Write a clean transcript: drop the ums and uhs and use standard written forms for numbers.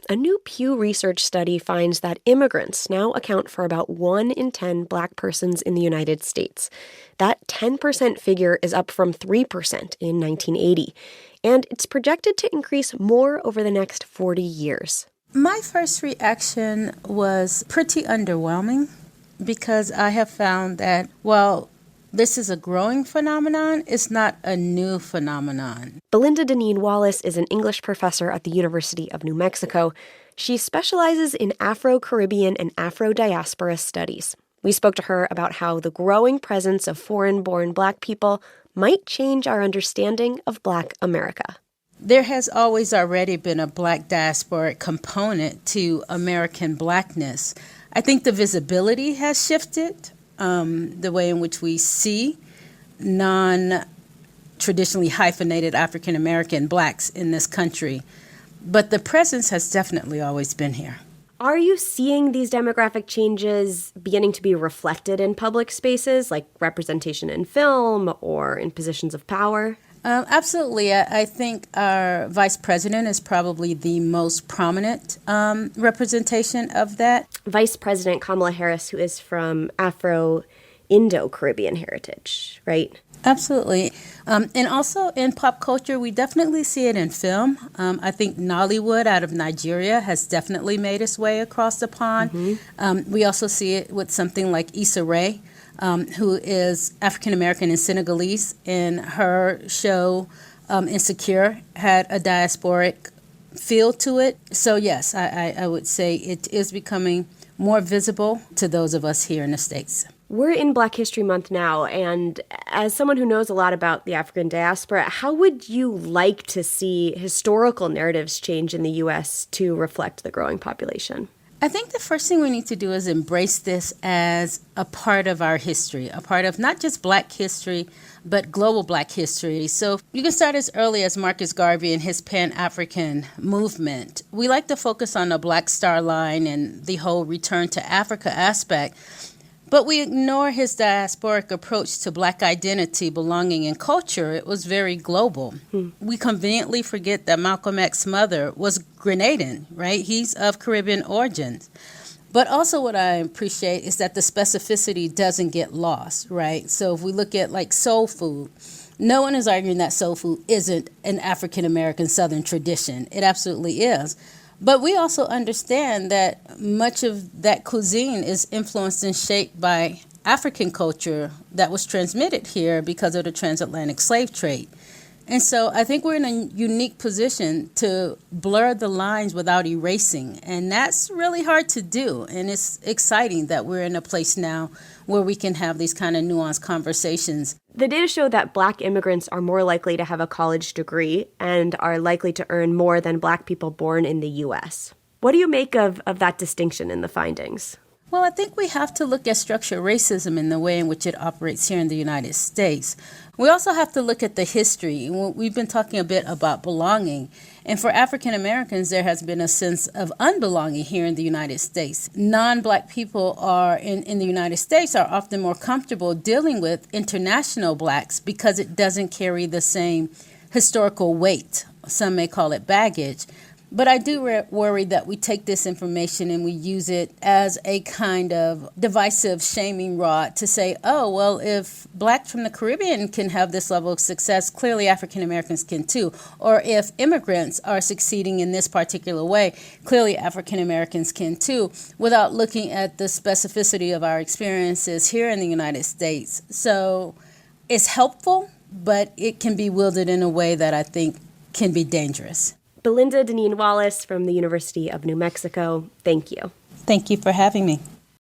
A new Pew Research study finds that immigrants now account for about 1 in 10 Black persons in the United States. That 10% figure is up from 3% in 1980, and it's projected to increase more over the next 40 years. My first reaction was pretty underwhelming because I have found that, while this is a growing phenomenon, it's not a new phenomenon. Belinda Deneen Wallace is an English professor at the University of New Mexico. She specializes in Afro-Caribbean and Afro-diaspora studies. We spoke to her about how the growing presence of foreign-born Black people might change our understanding of Black America. There has always already been a Black diasporic component to American Blackness. I think the visibility has shifted. The way in which we see non-traditionally hyphenated African-American Blacks in this country. But the presence has definitely always been here. Are you seeing these demographic changes beginning to be reflected in public spaces, like representation in film or in positions of power? Absolutely. I think our vice president is probably the most prominent representation of that. Vice President Kamala Harris, who is from Afro-Indo-Caribbean heritage, right? Absolutely. And also in pop culture, we definitely see it in film. I think Nollywood out of Nigeria has definitely made its way across the pond. Mm-hmm. We also see it with something like Issa Rae, who is African-American and Senegalese, and her show Insecure had a diasporic feel to it. So yes, I would say it is becoming more visible to those of us here in the States. We're in Black History Month now, and as someone who knows a lot about the African diaspora, how would you like to see historical narratives change in the U.S. to reflect the growing population? I think the first thing we need to do is embrace this as a part of our history, a part of not just Black history, but global Black history. So you can start as early as Marcus Garvey and his Pan-African movement. We like to focus on the Black Star Line and the whole return to Africa aspect, but we ignore his diasporic approach to Black identity, belonging, and culture. It was very global. We conveniently forget that Malcolm X's mother was Grenadian, right? He's of Caribbean origins. But also what I appreciate is that the specificity doesn't get lost, right? So if we look at like soul food, no one is arguing that soul food isn't an African-American Southern tradition. It absolutely is. But we also understand that much of that cuisine is influenced and shaped by African culture that was transmitted here because of the transatlantic slave trade. And so I think we're in a unique position to blur the lines without erasing. And that's really hard to do. And it's exciting that we're in a place now where we can have these kind of nuanced conversations. The data show that Black immigrants are more likely to have a college degree and are likely to earn more than Black people born in the U.S. What do you make of that distinction in the findings? Well, I think we have to look at structural racism in the way in which it operates here in the United States. We also have to look at the history. We've been talking a bit about belonging. And for African Americans, there has been a sense of unbelonging here in the United States. Non-Black people are in the United States are often more comfortable dealing with international Blacks because it doesn't carry the same historical weight. Some may call it baggage. But I do worry that we take this information and we use it as a kind of divisive shaming rod to say, oh, well, if Black from the Caribbean can have this level of success, clearly African Americans can too. Or if immigrants are succeeding in this particular way, clearly African Americans can too, without looking at the specificity of our experiences here in the United States. So it's helpful, but it can be wielded in a way that I think can be dangerous. Belinda Deneen Wallace from the University of New Mexico, thank you. Thank you for having me.